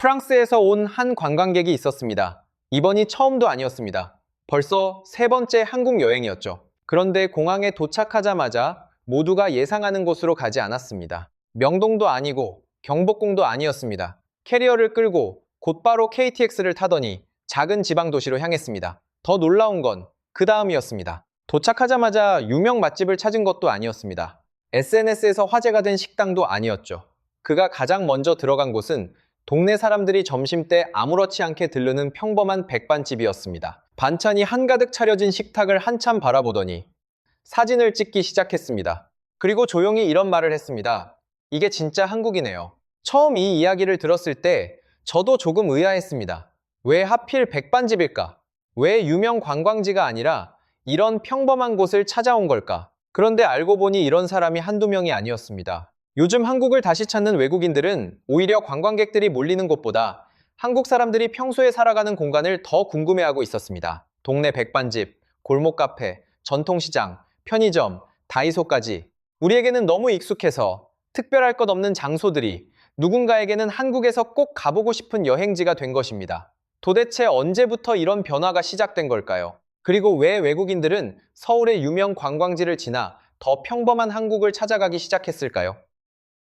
프랑스에서 온 한 관광객이 있었습니다. 이번이 처음도 아니었습니다. 벌써 세 번째 한국 여행이었죠. 그런데 공항에 도착하자마자 모두가 예상하는 곳으로 가지 않았습니다. 명동도 아니고 경복궁도 아니었습니다. 캐리어를 끌고 곧바로 KTX를 타더니 작은 지방 도시로 향했습니다. 더 놀라운 건 그 다음이었습니다. 도착하자마자 유명 맛집을 찾은 것도 아니었습니다. SNS에서 화제가 된 식당도 아니었죠. 그가 가장 먼저 들어간 곳은 동네 사람들이 점심때 아무렇지 않게 들르는 평범한 백반집이었습니다. 반찬이 한가득 차려진 식탁을 한참 바라보더니 사진을 찍기 시작했습니다. 그리고 조용히 이런 말을 했습니다. 이게 진짜 한국이네요. 처음 이 이야기를 들었을 때 저도 조금 의아했습니다. 왜 하필 백반집일까? 왜 유명 관광지가 아니라 이런 평범한 곳을 찾아온 걸까? 그런데 알고 보니 이런 사람이 한두 명이 아니었습니다. 요즘 한국을 다시 찾는 외국인들은 오히려 관광객들이 몰리는 곳보다 한국 사람들이 평소에 살아가는 공간을 더 궁금해하고 있었습니다. 동네 백반집, 골목 카페, 전통시장, 편의점, 다이소까지 우리에게는 너무 익숙해서 특별할 것 없는 장소들이 누군가에게는 한국에서 꼭 가보고 싶은 여행지가 된 것입니다. 도대체 언제부터 이런 변화가 시작된 걸까요? 그리고 왜 외국인들은 서울의 유명 관광지를 지나 더 평범한 한국을 찾아가기 시작했을까요?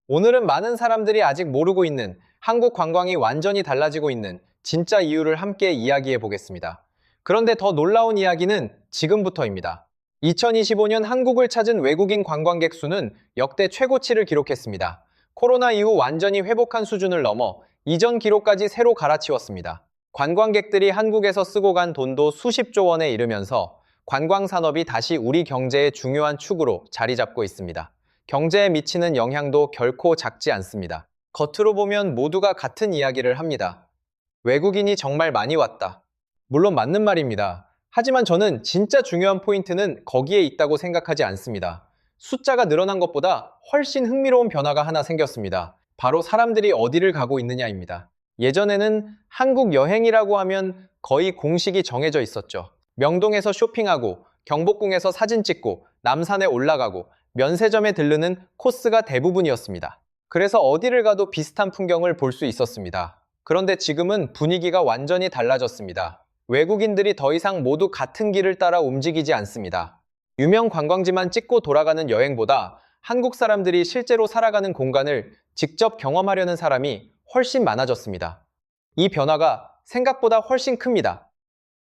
오늘은 많은 사람들이 아직 모르고 있는 한국 관광이 완전히 달라지고 있는 진짜 이유를 함께 이야기해 보겠습니다. 그런데 더 놀라운 이야기는 지금부터입니다. 2025년 한국을 찾은 외국인 관광객 수는 역대 최고치를 기록했습니다. 코로나 이후 완전히 회복한 수준을 넘어 이전 기록까지 새로 갈아치웠습니다. 관광객들이 한국에서 쓰고 간 돈도 수십조 원에 이르면서 관광산업이 다시 우리 경제의 중요한 축으로 자리 잡고 있습니다. 경제에 미치는 영향도 결코 작지 않습니다. 겉으로 보면 모두가 같은 이야기를 합니다. 외국인이 정말 많이 왔다. 물론 맞는 말입니다. 하지만 저는 진짜 중요한 포인트는 거기에 있다고 생각하지 않습니다. 숫자가 늘어난 것보다 훨씬 흥미로운 변화가 하나 생겼습니다. 바로 사람들이 어디를 가고 있느냐입니다. 예전에는 한국 여행이라고 하면 거의 공식이 정해져 있었죠. 명동에서 쇼핑하고 경복궁에서 사진 찍고 남산에 올라가고 면세점에 들르는 코스가 대부분이었습니다. 그래서 어디를 가도 비슷한 풍경을 볼 수 있었습니다. 그런데 지금은 분위기가 완전히 달라졌습니다. 외국인들이 더 이상 모두 같은 길을 따라 움직이지 않습니다. 유명 관광지만 찍고 돌아가는 여행보다 한국 사람들이 실제로 살아가는 공간을 직접 경험하려는 사람이 훨씬 많아졌습니다. 이 변화가 생각보다 훨씬 큽니다.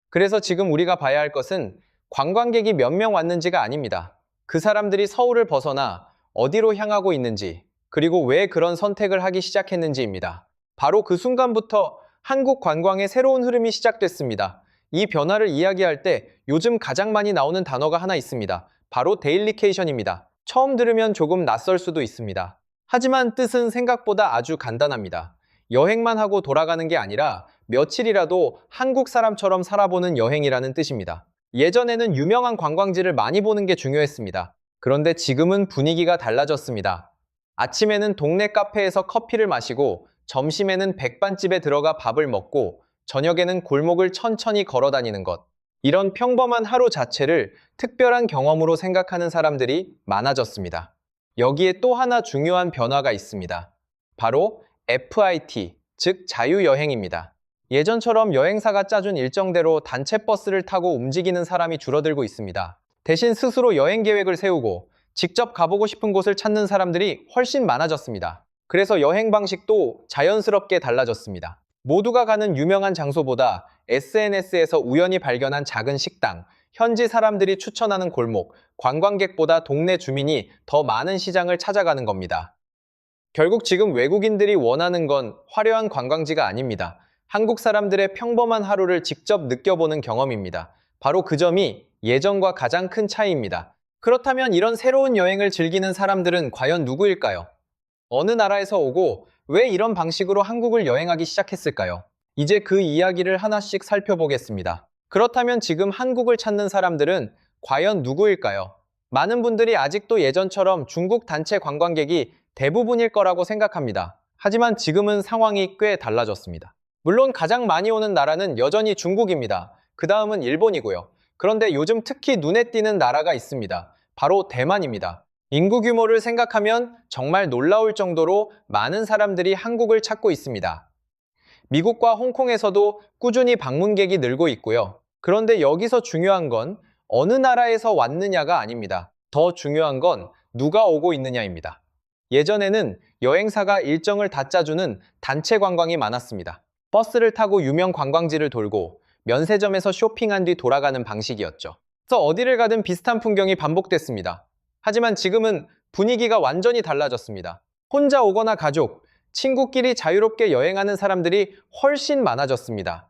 그래서 지금 우리가 봐야 할 것은 관광객이 몇 명 왔는지가 아닙니다. 그 사람들이 서울을 벗어나 어디로 향하고 있는지, 그리고 왜 그런 선택을 하기 시작했는지입니다. 바로 그 순간부터 한국 관광의 새로운 흐름이 시작됐습니다. 이 변화를 이야기할 때 요즘 가장 많이 나오는 단어가 하나 있습니다. 바로 데일리케이션입니다. 처음 들으면 조금 낯설 수도 있습니다. 하지만 뜻은 생각보다 아주 간단합니다. 여행만 하고 돌아가는 게 아니라 며칠이라도 한국 사람처럼 살아보는 여행이라는 뜻입니다. 예전에는 유명한 관광지를 많이 보는 게 중요했습니다. 그런데 지금은 분위기가 달라졌습니다. 아침에는 동네 카페에서 커피를 마시고 점심에는 백반집에 들어가 밥을 먹고 저녁에는 골목을 천천히 걸어 다니는 것. 이런 평범한 하루 자체를 특별한 경험으로 생각하는 사람들이 많아졌습니다. 여기에 또 하나 중요한 변화가 있습니다. 바로 FIT, 즉 자유여행입니다. 예전처럼 여행사가 짜준 일정대로 단체 버스를 타고 움직이는 사람이 줄어들고 있습니다. 대신 스스로 여행 계획을 세우고 직접 가보고 싶은 곳을 찾는 사람들이 훨씬 많아졌습니다. 그래서 여행 방식도 자연스럽게 달라졌습니다. 모두가 가는 유명한 장소보다 SNS에서 우연히 발견한 작은 식당, 현지 사람들이 추천하는 골목, 관광객보다 동네 주민이 더 많은 시장을 찾아가는 겁니다. 결국 지금 외국인들이 원하는 건 화려한 관광지가 아닙니다. 한국 사람들의 평범한 하루를 직접 느껴보는 경험입니다. 바로 그 점이 예전과 가장 큰 차이입니다. 그렇다면 이런 새로운 여행을 즐기는 사람들은 과연 누구일까요? 어느 나라에서 오고 왜 이런 방식으로 한국을 여행하기 시작했을까요? 이제 그 이야기를 하나씩 살펴보겠습니다. 그렇다면 지금 한국을 찾는 사람들은 과연 누구일까요? 많은 분들이 아직도 예전처럼 중국 단체 관광객이 대부분일 거라고 생각합니다. 하지만 지금은 상황이 꽤 달라졌습니다. 물론 가장 많이 오는 나라는 여전히 중국입니다. 그 다음은 일본이고요. 그런데 요즘 특히 눈에 띄는 나라가 있습니다. 바로 대만입니다. 인구 규모를 생각하면 정말 놀라울 정도로 많은 사람들이 한국을 찾고 있습니다. 미국과 홍콩에서도 꾸준히 방문객이 늘고 있고요. 그런데 여기서 중요한 건 어느 나라에서 왔느냐가 아닙니다. 더 중요한 건 누가 오고 있느냐입니다. 예전에는 여행사가 일정을 다 짜주는 단체 관광이 많았습니다. 버스를 타고 유명 관광지를 돌고 면세점에서 쇼핑한 뒤 돌아가는 방식이었죠. 그래서 어디를 가든 비슷한 풍경이 반복됐습니다. 하지만 지금은 분위기가 완전히 달라졌습니다. 혼자 오거나 가족, 친구끼리 자유롭게 여행하는 사람들이 훨씬 많아졌습니다.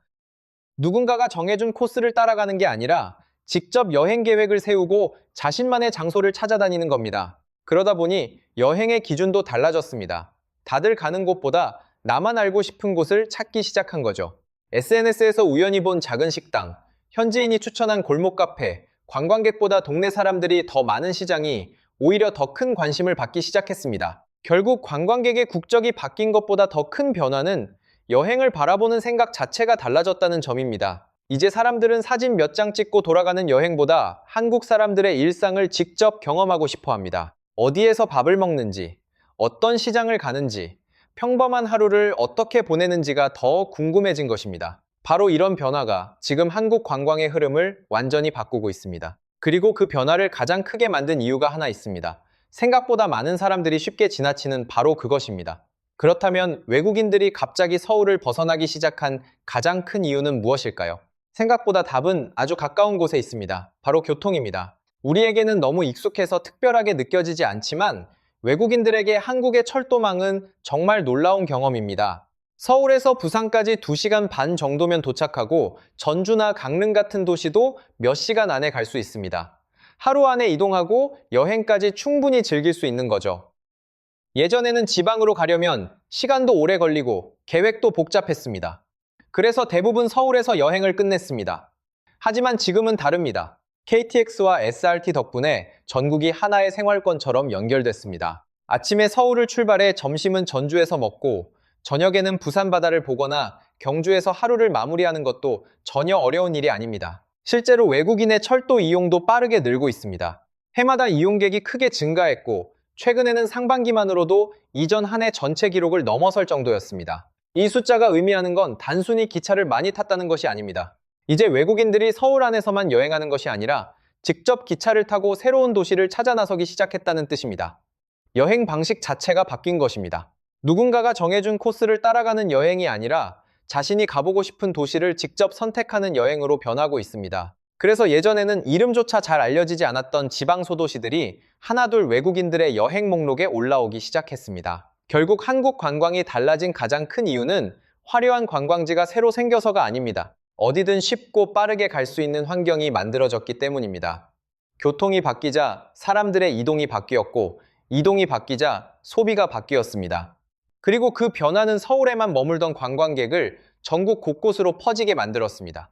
누군가가 정해준 코스를 따라가는 게 아니라 직접 여행 계획을 세우고 자신만의 장소를 찾아다니는 겁니다. 그러다 보니 여행의 기준도 달라졌습니다. 다들 가는 곳보다 나만 알고 싶은 곳을 찾기 시작한 거죠. SNS에서 우연히 본 작은 식당, 현지인이 추천한 골목 카페, 관광객보다 동네 사람들이 더 많은 시장이 오히려 더 큰 관심을 받기 시작했습니다. 결국 관광객의 국적이 바뀐 것보다 더 큰 변화는 여행을 바라보는 생각 자체가 달라졌다는 점입니다. 이제 사람들은 사진 몇 장 찍고 돌아가는 여행보다 한국 사람들의 일상을 직접 경험하고 싶어 합니다. 어디에서 밥을 먹는지, 어떤 시장을 가는지, 평범한 하루를 어떻게 보내는지가 더 궁금해진 것입니다. 바로 이런 변화가 지금 한국 관광의 흐름을 완전히 바꾸고 있습니다. 그리고 그 변화를 가장 크게 만든 이유가 하나 있습니다. 생각보다 많은 사람들이 쉽게 지나치는 바로 그것입니다. 그렇다면 외국인들이 갑자기 서울을 벗어나기 시작한 가장 큰 이유는 무엇일까요? 생각보다 답은 아주 가까운 곳에 있습니다. 바로 교통입니다. 우리에게는 너무 익숙해서 특별하게 느껴지지 않지만 외국인들에게 한국의 철도망은 정말 놀라운 경험입니다. 서울에서 부산까지 2시간 반 정도면 도착하고 전주나 강릉 같은 도시도 몇 시간 안에 갈 수 있습니다. 하루 안에 이동하고 여행까지 충분히 즐길 수 있는 거죠. 예전에는 지방으로 가려면 시간도 오래 걸리고 계획도 복잡했습니다. 그래서 대부분 서울에서 여행을 끝냈습니다. 하지만 지금은 다릅니다. KTX와 SRT 덕분에 전국이 하나의 생활권처럼 연결됐습니다. 아침에 서울을 출발해 점심은 전주에서 먹고 저녁에는 부산 바다를 보거나 경주에서 하루를 마무리하는 것도 전혀 어려운 일이 아닙니다. 실제로 외국인의 철도 이용도 빠르게 늘고 있습니다. 해마다 이용객이 크게 증가했고 최근에는 상반기만으로도 이전 한 해 전체 기록을 넘어설 정도였습니다. 이 숫자가 의미하는 건 단순히 기차를 많이 탔다는 것이 아닙니다. 이제 외국인들이 서울 안에서만 여행하는 것이 아니라 직접 기차를 타고 새로운 도시를 찾아 나서기 시작했다는 뜻입니다. 여행 방식 자체가 바뀐 것입니다. 누군가가 정해준 코스를 따라가는 여행이 아니라 자신이 가보고 싶은 도시를 직접 선택하는 여행으로 변하고 있습니다. 그래서 예전에는 이름조차 잘 알려지지 않았던 지방 소도시들이 하나둘 외국인들의 여행 목록에 올라오기 시작했습니다. 결국 한국 관광이 달라진 가장 큰 이유는 화려한 관광지가 새로 생겨서가 아닙니다. 어디든 쉽고 빠르게 갈 수 있는 환경이 만들어졌기 때문입니다. 교통이 바뀌자 사람들의 이동이 바뀌었고 이동이 바뀌자 소비가 바뀌었습니다. 그리고 그 변화는 서울에만 머물던 관광객을 전국 곳곳으로 퍼지게 만들었습니다.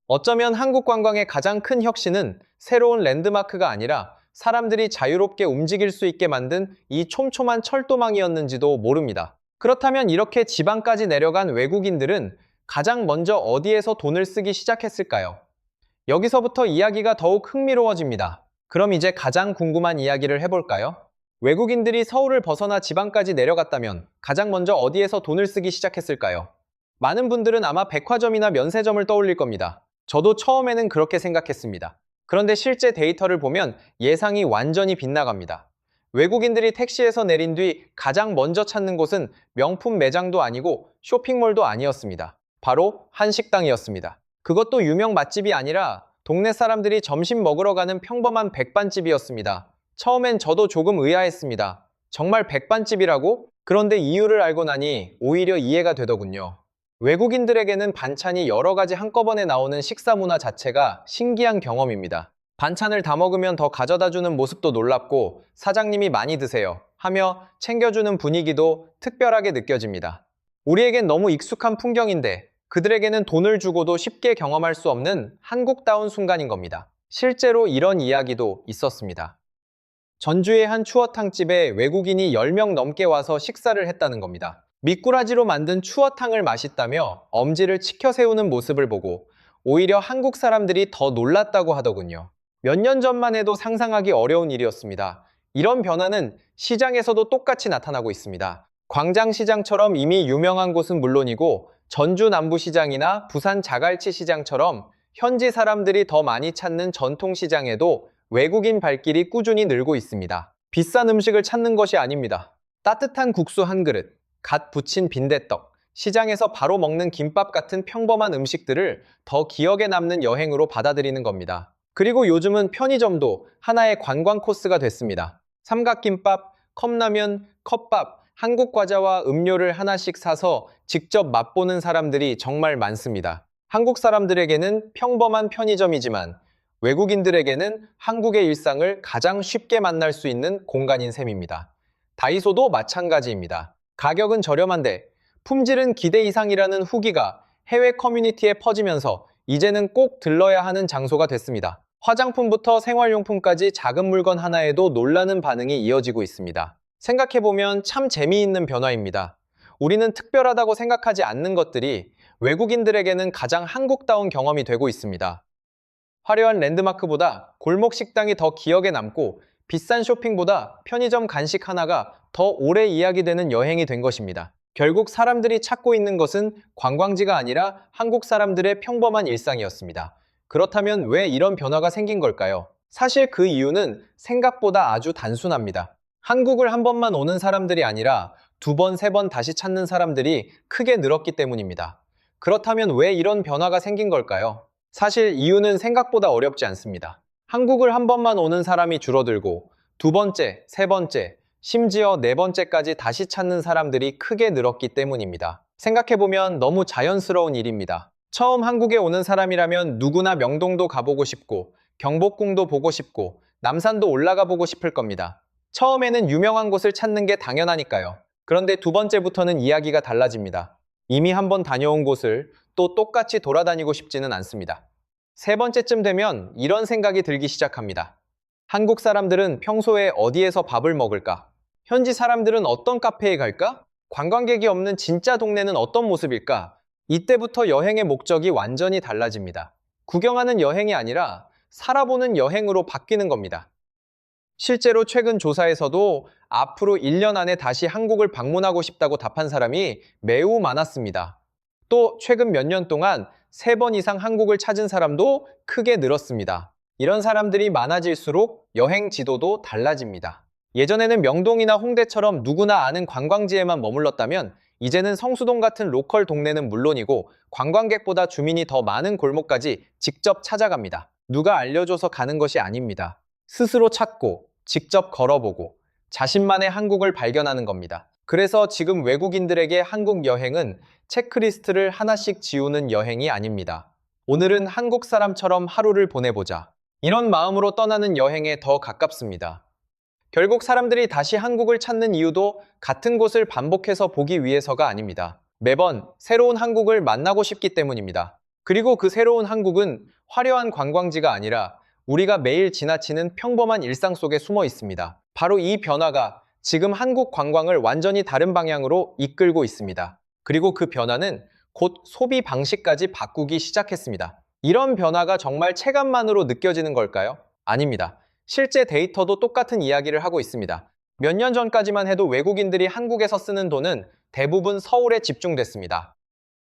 어쩌면 한국 관광의 가장 큰 혁신은 새로운 랜드마크가 아니라 사람들이 자유롭게 움직일 수 있게 만든 이 촘촘한 철도망이었는지도 모릅니다. 그렇다면 이렇게 지방까지 내려간 외국인들은 가장 먼저 어디에서 돈을 쓰기 시작했을까요? 여기서부터 이야기가 더욱 흥미로워집니다. 그럼 이제 가장 궁금한 이야기를 해볼까요? 외국인들이 서울을 벗어나 지방까지 내려갔다면 가장 먼저 어디에서 돈을 쓰기 시작했을까요? 많은 분들은 아마 백화점이나 면세점을 떠올릴 겁니다. 저도 처음에는 그렇게 생각했습니다. 그런데 실제 데이터를 보면 예상이 완전히 빗나갑니다. 외국인들이 택시에서 내린 뒤 가장 먼저 찾는 곳은 명품 매장도 아니고 쇼핑몰도 아니었습니다. 바로 한식당이었습니다. 그것도 유명 맛집이 아니라 동네 사람들이 점심 먹으러 가는 평범한 백반집이었습니다. 처음엔 저도 조금 의아했습니다. 정말 백반집이라고? 그런데 이유를 알고 나니 오히려 이해가 되더군요. 외국인들에게는 반찬이 여러 가지 한꺼번에 나오는 식사 문화 자체가 신기한 경험입니다. 반찬을 다 먹으면 더 가져다 주는 모습도 놀랍고 사장님이 많이 드세요 하며 챙겨주는 분위기도 특별하게 느껴집니다. 우리에겐 너무 익숙한 풍경인데 그들에게는 돈을 주고도 쉽게 경험할 수 없는 한국다운 순간인 겁니다. 실제로 이런 이야기도 있었습니다. 전주의 한 추어탕집에 외국인이 10명 넘게 와서 식사를 했다는 겁니다. 미꾸라지로 만든 추어탕을 맛있다며 엄지를 치켜 세우는 모습을 보고 오히려 한국 사람들이 더 놀랐다고 하더군요. 몇 년 전만 해도 상상하기 어려운 일이었습니다. 이런 변화는 시장에서도 똑같이 나타나고 있습니다. 광장시장처럼 이미 유명한 곳은 물론이고 전주 남부시장이나 부산 자갈치 시장처럼 현지 사람들이 더 많이 찾는 전통시장에도 외국인 발길이 꾸준히 늘고 있습니다. 비싼 음식을 찾는 것이 아닙니다. 따뜻한 국수 한 그릇, 갓 부친 빈대떡, 시장에서 바로 먹는 김밥 같은 평범한 음식들을 더 기억에 남는 여행으로 받아들이는 겁니다. 그리고 요즘은 편의점도 하나의 관광 코스가 됐습니다. 삼각김밥, 컵라면, 컵밥, 한국 과자와 음료를 하나씩 사서 직접 맛보는 사람들이 정말 많습니다. 한국 사람들에게는 평범한 편의점이지만 외국인들에게는 한국의 일상을 가장 쉽게 만날 수 있는 공간인 셈입니다. 다이소도 마찬가지입니다. 가격은 저렴한데 품질은 기대 이상이라는 후기가 해외 커뮤니티에 퍼지면서 이제는 꼭 들러야 하는 장소가 됐습니다. 화장품부터 생활용품까지 작은 물건 하나에도 놀라는 반응이 이어지고 있습니다. 생각해보면 참 재미있는 변화입니다. 우리는 특별하다고 생각하지 않는 것들이 외국인들에게는 가장 한국다운 경험이 되고 있습니다. 화려한 랜드마크보다 골목 식당이 더 기억에 남고 비싼 쇼핑보다 편의점 간식 하나가 더 오래 이야기되는 여행이 된 것입니다. 결국 사람들이 찾고 있는 것은 관광지가 아니라 한국 사람들의 평범한 일상이었습니다. 그렇다면 왜 이런 변화가 생긴 걸까요? 사실 그 이유는 생각보다 아주 단순합니다. 한국을 한 번만 오는 사람들이 아니라 두 번, 세 번 다시 찾는 사람들이 크게 늘었기 때문입니다. 그렇다면 왜 이런 변화가 생긴 걸까요? 사실 이유는 생각보다 어렵지 않습니다. 한국을 한 번만 오는 사람이 줄어들고 두 번째, 세 번째, 심지어 네 번째까지 다시 찾는 사람들이 크게 늘었기 때문입니다. 생각해보면 너무 자연스러운 일입니다. 처음 한국에 오는 사람이라면 누구나 명동도 가보고 싶고 경복궁도 보고 싶고 남산도 올라가 보고 싶을 겁니다. 처음에는 유명한 곳을 찾는 게 당연하니까요. 그런데 두 번째부터는 이야기가 달라집니다. 이미 한번 다녀온 곳을 또 똑같이 돌아다니고 싶지는 않습니다. 세 번째쯤 되면 이런 생각이 들기 시작합니다. 한국 사람들은 평소에 어디에서 밥을 먹을까? 현지 사람들은 어떤 카페에 갈까? 관광객이 없는 진짜 동네는 어떤 모습일까? 이때부터 여행의 목적이 완전히 달라집니다. 구경하는 여행이 아니라 살아보는 여행으로 바뀌는 겁니다. 실제로 최근 조사에서도 앞으로 1년 안에 다시 한국을 방문하고 싶다고 답한 사람이 매우 많았습니다. 또 최근 몇 년 동안 3번 이상 한국을 찾은 사람도 크게 늘었습니다. 이런 사람들이 많아질수록 여행 지도도 달라집니다. 예전에는 명동이나 홍대처럼 누구나 아는 관광지에만 머물렀다면 이제는 성수동 같은 로컬 동네는 물론이고 관광객보다 주민이 더 많은 골목까지 직접 찾아갑니다. 누가 알려줘서 가는 것이 아닙니다. 스스로 찾고 직접 걸어보고 자신만의 한국을 발견하는 겁니다. 그래서 지금 외국인들에게 한국 여행은 체크리스트를 하나씩 지우는 여행이 아닙니다. 오늘은 한국 사람처럼 하루를 보내보자. 이런 마음으로 떠나는 여행에 더 가깝습니다. 결국 사람들이 다시 한국을 찾는 이유도 같은 곳을 반복해서 보기 위해서가 아닙니다. 매번 새로운 한국을 만나고 싶기 때문입니다. 그리고 그 새로운 한국은 화려한 관광지가 아니라 우리가 매일 지나치는 평범한 일상 속에 숨어 있습니다. 바로 이 변화가 지금 한국 관광을 완전히 다른 방향으로 이끌고 있습니다. 그리고 그 변화는 곧 소비 방식까지 바꾸기 시작했습니다. 이런 변화가 정말 체감만으로 느껴지는 걸까요? 아닙니다. 실제 데이터도 똑같은 이야기를 하고 있습니다. 몇 년 전까지만 해도 외국인들이 한국에서 쓰는 돈은 대부분 서울에 집중됐습니다.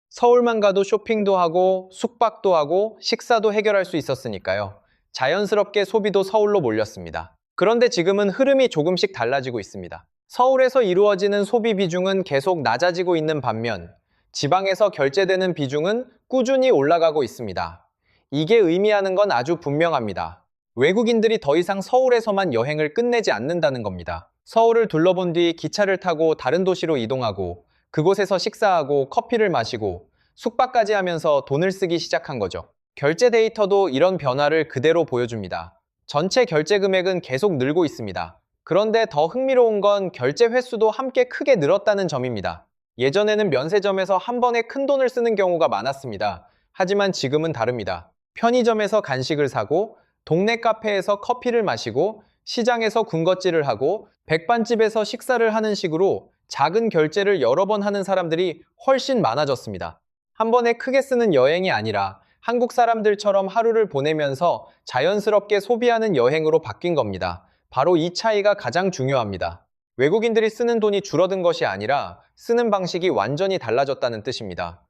서울만 가도 쇼핑도 하고 숙박도 하고 식사도 해결할 수 있었으니까요. 자연스럽게 소비도 서울로 몰렸습니다. 그런데 지금은 흐름이 조금씩 달라지고 있습니다. 서울에서 이루어지는 소비 비중은 계속 낮아지고 있는 반면 지방에서 결제되는 비중은 꾸준히 올라가고 있습니다. 이게 의미하는 건 아주 분명합니다. 외국인들이 더 이상 서울에서만 여행을 끝내지 않는다는 겁니다. 서울을 둘러본 뒤 기차를 타고 다른 도시로 이동하고 그곳에서 식사하고 커피를 마시고 숙박까지 하면서 돈을 쓰기 시작한 거죠. 결제 데이터도 이런 변화를 그대로 보여줍니다. 전체 결제 금액은 계속 늘고 있습니다. 그런데 더 흥미로운 건 결제 횟수도 함께 크게 늘었다는 점입니다. 예전에는 면세점에서 한 번에 큰 돈을 쓰는 경우가 많았습니다. 하지만 지금은 다릅니다. 편의점에서 간식을 사고 동네 카페에서 커피를 마시고 시장에서 군것질을 하고 백반집에서 식사를 하는 식으로 작은 결제를 여러 번 하는 사람들이 훨씬 많아졌습니다. 한 번에 크게 쓰는 여행이 아니라 한국 사람들처럼 하루를 보내면서 자연스럽게 소비하는 여행으로 바뀐 겁니다. 바로 이 차이가 가장 중요합니다. 외국인들이 쓰는 돈이 줄어든 것이 아니라 쓰는 방식이 완전히 달라졌다는 뜻입니다.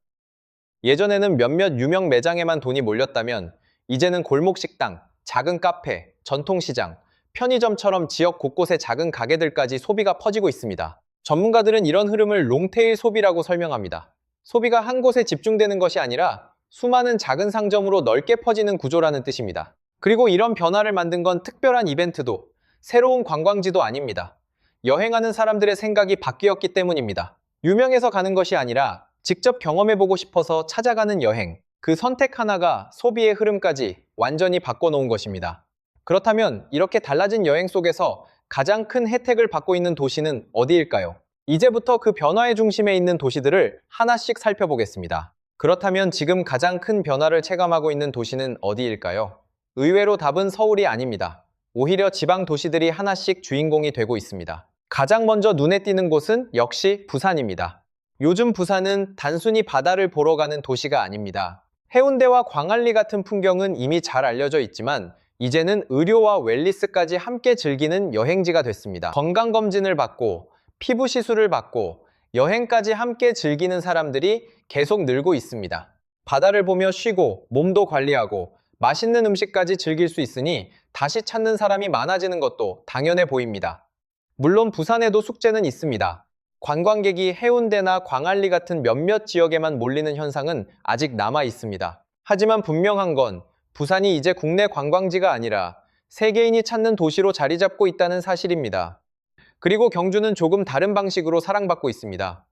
예전에는 몇몇 유명 매장에만 돈이 몰렸다면 이제는 골목 식당, 작은 카페, 전통시장, 편의점처럼 지역 곳곳의 작은 가게들까지 소비가 퍼지고 있습니다. 전문가들은 이런 흐름을 롱테일 소비라고 설명합니다. 소비가 한 곳에 집중되는 것이 아니라 수많은 작은 상점으로 넓게 퍼지는 구조라는 뜻입니다. 그리고 이런 변화를 만든 건 특별한 이벤트도, 새로운 관광지도 아닙니다. 여행하는 사람들의 생각이 바뀌었기 때문입니다. 유명해서 가는 것이 아니라 직접 경험해보고 싶어서 찾아가는 여행, 그 선택 하나가 소비의 흐름까지 완전히 바꿔놓은 것입니다. 그렇다면 이렇게 달라진 여행 속에서 가장 큰 혜택을 받고 있는 도시는 어디일까요? 이제부터 그 변화의 중심에 있는 도시들을 하나씩 살펴보겠습니다. 그렇다면 지금 가장 큰 변화를 체감하고 있는 도시는 어디일까요? 의외로 답은 서울이 아닙니다. 오히려 지방 도시들이 하나씩 주인공이 되고 있습니다. 가장 먼저 눈에 띄는 곳은 역시 부산입니다. 요즘 부산은 단순히 바다를 보러 가는 도시가 아닙니다. 해운대와 광안리 같은 풍경은 이미 잘 알려져 있지만 이제는 의료와 웰니스까지 함께 즐기는 여행지가 됐습니다. 건강검진을 받고 피부 시술을 받고 여행까지 함께 즐기는 사람들이 계속 늘고 있습니다. 바다를 보며 쉬고 몸도 관리하고 맛있는 음식까지 즐길 수 있으니 다시 찾는 사람이 많아지는 것도 당연해 보입니다. 물론 부산에도 숙제는 있습니다. 관광객이 해운대나 광안리 같은 몇몇 지역에만 몰리는 현상은 아직 남아 있습니다. 하지만 분명한 건 부산이 이제 국내 관광지가 아니라 세계인이 찾는 도시로 자리 잡고 있다는 사실입니다. 그리고 경주는 조금 다른 방식으로 사랑받고 있습니다.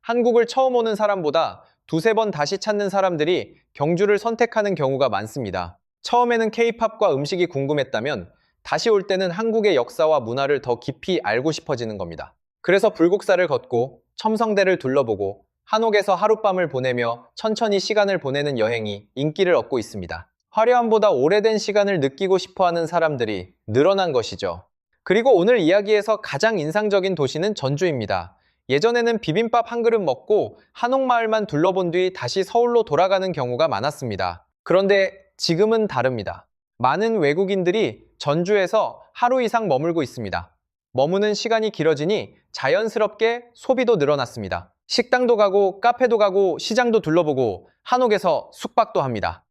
한국을 처음 오는 사람보다 두세 번 다시 찾는 사람들이 경주를 선택하는 경우가 많습니다. 처음에는 K-팝과 음식이 궁금했다면 다시 올 때는 한국의 역사와 문화를 더 깊이 알고 싶어지는 겁니다. 그래서 불국사를 걷고 첨성대를 둘러보고 한옥에서 하룻밤을 보내며 천천히 시간을 보내는 여행이 인기를 얻고 있습니다. 화려함보다 오래된 시간을 느끼고 싶어하는 사람들이 늘어난 것이죠. 그리고 오늘 이야기에서 가장 인상적인 도시는 전주입니다. 예전에는 비빔밥 한 그릇 먹고 한옥마을만 둘러본 뒤 다시 서울로 돌아가는 경우가 많았습니다. 그런데 지금은 다릅니다. 많은 외국인들이 전주에서 하루 이상 머물고 있습니다. 머무는 시간이 길어지니 자연스럽게 소비도 늘어났습니다. 식당도 가고 카페도 가고 시장도 둘러보고 한옥에서 숙박도 합니다.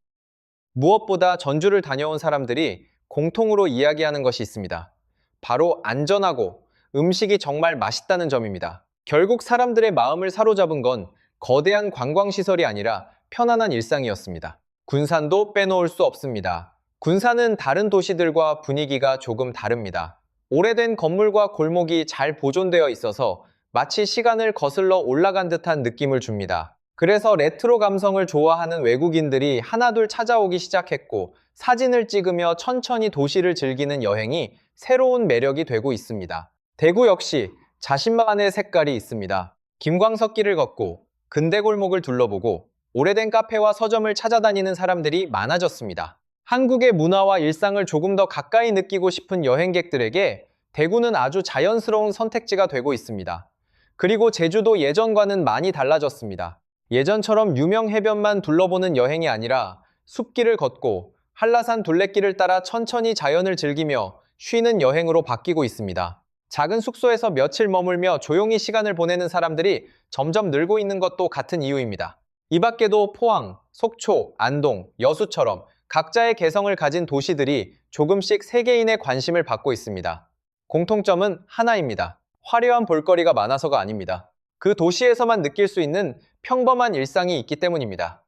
무엇보다 전주를 다녀온 사람들이 공통으로 이야기하는 것이 있습니다. 바로 안전하고 음식이 정말 맛있다는 점입니다. 결국 사람들의 마음을 사로잡은 건 거대한 관광시설이 아니라 편안한 일상이었습니다. 군산도 빼놓을 수 없습니다. 군산은 다른 도시들과 분위기가 조금 다릅니다. 오래된 건물과 골목이 잘 보존되어 있어서 마치 시간을 거슬러 올라간 듯한 느낌을 줍니다. 그래서 레트로 감성을 좋아하는 외국인들이 하나둘 찾아오기 시작했고 사진을 찍으며 천천히 도시를 즐기는 여행이 새로운 매력이 되고 있습니다. 대구 역시 자신만의 색깔이 있습니다. 김광석길을 걷고 근대골목을 둘러보고 오래된 카페와 서점을 찾아다니는 사람들이 많아졌습니다. 한국의 문화와 일상을 조금 더 가까이 느끼고 싶은 여행객들에게 대구는 아주 자연스러운 선택지가 되고 있습니다. 그리고 제주도 예전과는 많이 달라졌습니다. 예전처럼 유명 해변만 둘러보는 여행이 아니라 숲길을 걷고 한라산 둘레길을 따라 천천히 자연을 즐기며 쉬는 여행으로 바뀌고 있습니다. 작은 숙소에서 며칠 머물며 조용히 시간을 보내는 사람들이 점점 늘고 있는 것도 같은 이유입니다. 이 밖에도 포항, 속초, 안동, 여수처럼 각자의 개성을 가진 도시들이 조금씩 세계인의 관심을 받고 있습니다. 공통점은 하나입니다. 화려한 볼거리가 많아서가 아닙니다. 그 도시에서만 느낄 수 있는 평범한 일상이 있기 때문입니다.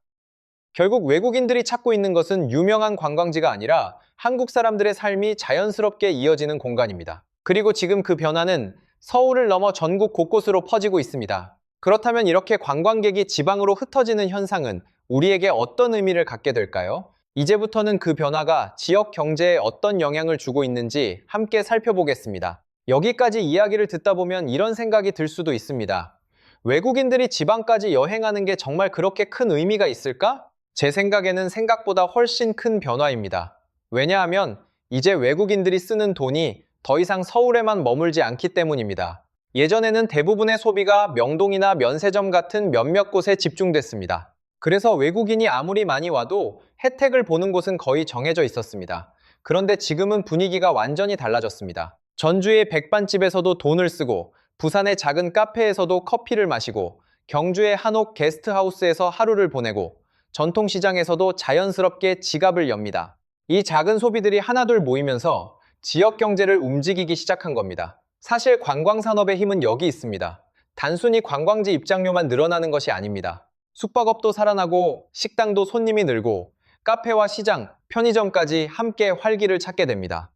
결국 외국인들이 찾고 있는 것은 유명한 관광지가 아니라 한국 사람들의 삶이 자연스럽게 이어지는 공간입니다. 그리고 지금 그 변화는 서울을 넘어 전국 곳곳으로 퍼지고 있습니다. 그렇다면 이렇게 관광객이 지방으로 흩어지는 현상은 우리에게 어떤 의미를 갖게 될까요? 이제부터는 그 변화가 지역 경제에 어떤 영향을 주고 있는지 함께 살펴보겠습니다. 여기까지 이야기를 듣다 보면 이런 생각이 들 수도 있습니다. 외국인들이 지방까지 여행하는 게 정말 그렇게 큰 의미가 있을까? 제 생각에는 생각보다 훨씬 큰 변화입니다. 왜냐하면 이제 외국인들이 쓰는 돈이 더 이상 서울에만 머물지 않기 때문입니다. 예전에는 대부분의 소비가 명동이나 면세점 같은 몇몇 곳에 집중됐습니다. 그래서 외국인이 아무리 많이 와도 혜택을 보는 곳은 거의 정해져 있었습니다. 그런데 지금은 분위기가 완전히 달라졌습니다. 전주의 백반집에서도 돈을 쓰고 부산의 작은 카페에서도 커피를 마시고 경주의 한옥 게스트하우스에서 하루를 보내고 전통시장에서도 자연스럽게 지갑을 엽니다. 이 작은 소비들이 하나둘 모이면서 지역 경제를 움직이기 시작한 겁니다. 사실 관광산업의 힘은 여기 있습니다. 단순히 관광지 입장료만 늘어나는 것이 아닙니다. 숙박업도 살아나고 식당도 손님이 늘고 카페와 시장, 편의점까지 함께 활기를 찾게 됩니다.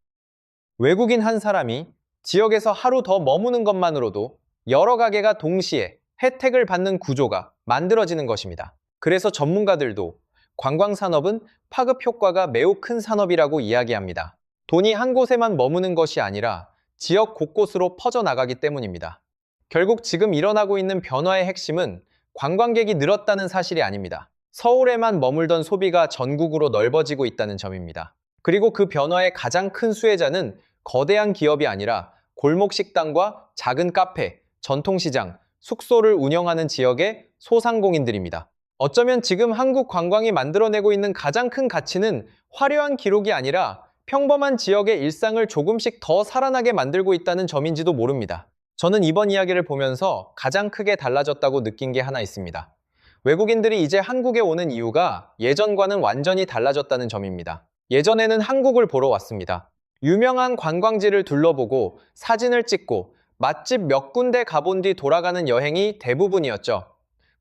외국인 한 사람이 지역에서 하루 더 머무는 것만으로도 여러 가게가 동시에 혜택을 받는 구조가 만들어지는 것입니다. 그래서 전문가들도 관광산업은 파급 효과가 매우 큰 산업이라고 이야기합니다. 돈이 한 곳에만 머무는 것이 아니라 지역 곳곳으로 퍼져나가기 때문입니다. 결국 지금 일어나고 있는 변화의 핵심은 관광객이 늘었다는 사실이 아닙니다. 서울에만 머물던 소비가 전국으로 넓어지고 있다는 점입니다. 그리고 그 변화의 가장 큰 수혜자는 거대한 기업이 아니라 골목 식당과 작은 카페, 전통시장, 숙소를 운영하는 지역의 소상공인들입니다. 어쩌면 지금 한국 관광이 만들어내고 있는 가장 큰 가치는 화려한 기록이 아니라 평범한 지역의 일상을 조금씩 더 살아나게 만들고 있다는 점인지도 모릅니다. 저는 이번 이야기를 보면서 가장 크게 달라졌다고 느낀 게 하나 있습니다. 외국인들이 이제 한국에 오는 이유가 예전과는 완전히 달라졌다는 점입니다. 예전에는 한국을 보러 왔습니다. 유명한 관광지를 둘러보고 사진을 찍고 맛집 몇 군데 가본 뒤 돌아가는 여행이 대부분이었죠.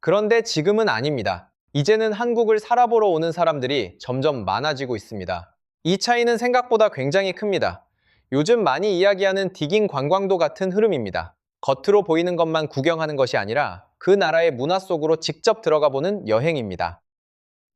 그런데 지금은 아닙니다. 이제는 한국을 살아보러 오는 사람들이 점점 많아지고 있습니다. 이 차이는 생각보다 굉장히 큽니다. 요즘 많이 이야기하는 디깅 관광도 같은 흐름입니다. 겉으로 보이는 것만 구경하는 것이 아니라 그 나라의 문화 속으로 직접 들어가 보는 여행입니다.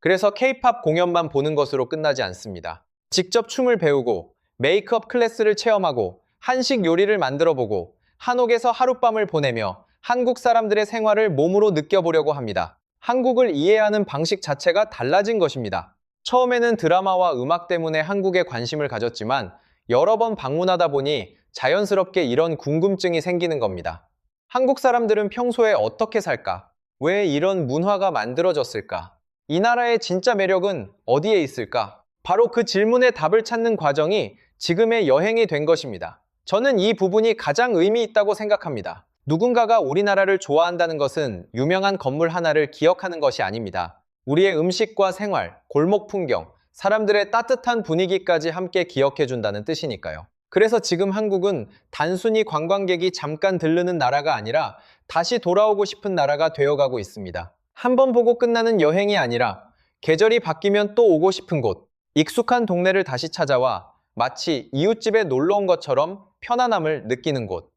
그래서 K-팝 공연만 보는 것으로 끝나지 않습니다. 직접 춤을 배우고 메이크업 클래스를 체험하고 한식 요리를 만들어 보고 한옥에서 하룻밤을 보내며 한국 사람들의 생활을 몸으로 느껴보려고 합니다. 한국을 이해하는 방식 자체가 달라진 것입니다. 처음에는 드라마와 음악 때문에 한국에 관심을 가졌지만 여러 번 방문하다 보니 자연스럽게 이런 궁금증이 생기는 겁니다. 한국 사람들은 평소에 어떻게 살까? 왜 이런 문화가 만들어졌을까? 이 나라의 진짜 매력은 어디에 있을까? 바로 그 질문에 답을 찾는 과정이 지금의 여행이 된 것입니다. 저는 이 부분이 가장 의미 있다고 생각합니다. 누군가가 우리나라를 좋아한다는 것은 유명한 건물 하나를 기억하는 것이 아닙니다. 우리의 음식과 생활, 골목 풍경, 사람들의 따뜻한 분위기까지 함께 기억해준다는 뜻이니까요. 그래서 지금 한국은 단순히 관광객이 잠깐 들르는 나라가 아니라 다시 돌아오고 싶은 나라가 되어가고 있습니다. 한 번 보고 끝나는 여행이 아니라 계절이 바뀌면 또 오고 싶은 곳, 익숙한 동네를 다시 찾아와 마치 이웃집에 놀러 온 것처럼 편안함을 느끼는 곳.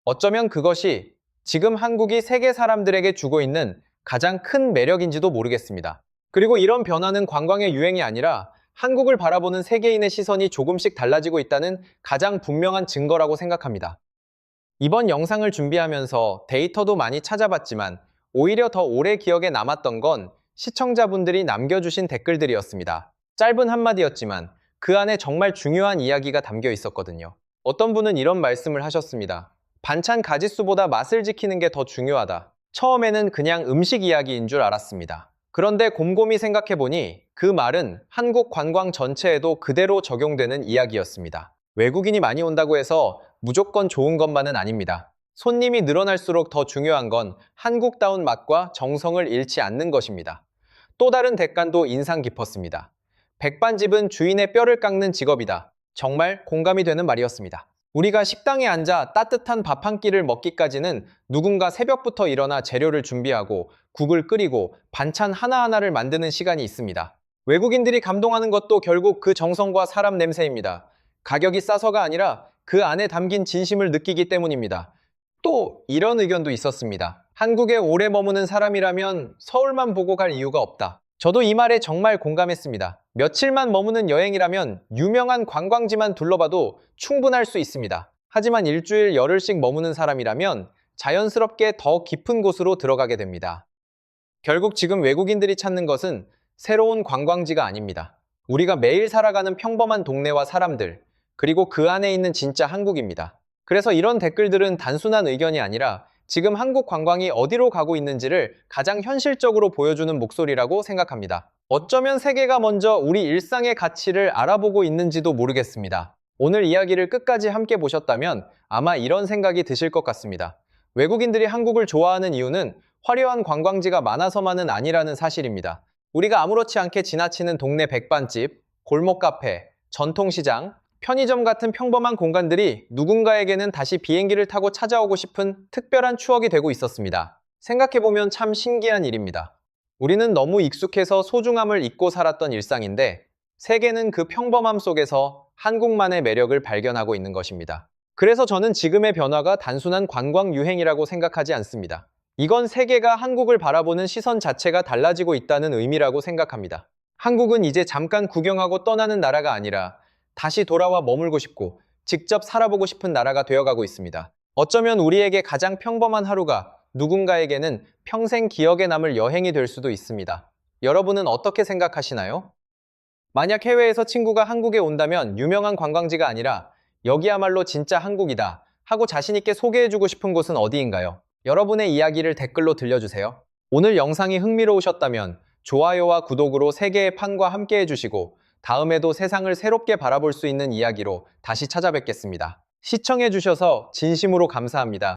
어쩌면 그것이 지금 한국이 세계 사람들에게 주고 있는 가장 큰 매력인지도 모르겠습니다. 그리고 이런 변화는 관광의 유행이 아니라 한국을 바라보는 세계인의 시선이 조금씩 달라지고 있다는 가장 분명한 증거라고 생각합니다. 이번 영상을 준비하면서 데이터도 많이 찾아봤지만 오히려 더 오래 기억에 남았던 건 시청자분들이 남겨주신 댓글들이었습니다. 짧은 한마디였지만 그 안에 정말 중요한 이야기가 담겨 있었거든요. 어떤 분은 이런 말씀을 하셨습니다. 반찬 가짓수보다 맛을 지키는 게 더 중요하다. 처음에는 그냥 음식 이야기인 줄 알았습니다. 그런데 곰곰이 생각해보니 그 말은 한국 관광 전체에도 그대로 적용되는 이야기였습니다. 외국인이 많이 온다고 해서 무조건 좋은 것만은 아닙니다. 손님이 늘어날수록 더 중요한 건 한국다운 맛과 정성을 잃지 않는 것입니다. 또 다른 댓글도 인상 깊었습니다. 백반집은 주인의 뼈를 깎는 직업이다. 정말 공감이 되는 말이었습니다. 우리가 식당에 앉아 따뜻한 밥 한 끼를 먹기까지는 누군가 새벽부터 일어나 재료를 준비하고 국을 끓이고 반찬 하나하나를 만드는 시간이 있습니다. 외국인들이 감동하는 것도 결국 그 정성과 사람 냄새입니다. 가격이 싸서가 아니라 그 안에 담긴 진심을 느끼기 때문입니다. 또 이런 의견도 있었습니다. 한국에 오래 머무는 사람이라면 서울만 보고 갈 이유가 없다. 저도 이 말에 정말 공감했습니다. 며칠만 머무는 여행이라면 유명한 관광지만 둘러봐도 충분할 수 있습니다. 하지만 일주일 열흘씩 머무는 사람이라면 자연스럽게 더 깊은 곳으로 들어가게 됩니다. 결국 지금 외국인들이 찾는 것은 새로운 관광지가 아닙니다. 우리가 매일 살아가는 평범한 동네와 사람들, 그리고 그 안에 있는 진짜 한국입니다. 그래서 이런 댓글들은 단순한 의견이 아니라 지금 한국 관광이 어디로 가고 있는지를 가장 현실적으로 보여주는 목소리라고 생각합니다. 어쩌면 세계가 먼저 우리 일상의 가치를 알아보고 있는지도 모르겠습니다. 오늘 이야기를 끝까지 함께 보셨다면 아마 이런 생각이 드실 것 같습니다. 외국인들이 한국을 좋아하는 이유는 화려한 관광지가 많아서만은 아니라는 사실입니다. 우리가 아무렇지 않게 지나치는 동네 백반집, 골목 카페, 전통시장, 편의점 같은 평범한 공간들이 누군가에게는 다시 비행기를 타고 찾아오고 싶은 특별한 추억이 되고 있었습니다. 생각해보면 참 신기한 일입니다. 우리는 너무 익숙해서 소중함을 잊고 살았던 일상인데, 세계는 그 평범함 속에서 한국만의 매력을 발견하고 있는 것입니다. 그래서 저는 지금의 변화가 단순한 관광 유행이라고 생각하지 않습니다. 이건 세계가 한국을 바라보는 시선 자체가 달라지고 있다는 의미라고 생각합니다. 한국은 이제 잠깐 구경하고 떠나는 나라가 아니라 다시 돌아와 머물고 싶고 직접 살아보고 싶은 나라가 되어가고 있습니다. 어쩌면 우리에게 가장 평범한 하루가 누군가에게는 평생 기억에 남을 여행이 될 수도 있습니다. 여러분은 어떻게 생각하시나요? 만약 해외에서 친구가 한국에 온다면 유명한 관광지가 아니라 여기야말로 진짜 한국이다 하고 자신있게 소개해주고 싶은 곳은 어디인가요? 여러분의 이야기를 댓글로 들려주세요. 오늘 영상이 흥미로우셨다면 좋아요와 구독으로 세계의 판과 함께 해주시고 다음에도 세상을 새롭게 바라볼 수 있는 이야기로 다시 찾아뵙겠습니다. 시청해주셔서 진심으로 감사합니다.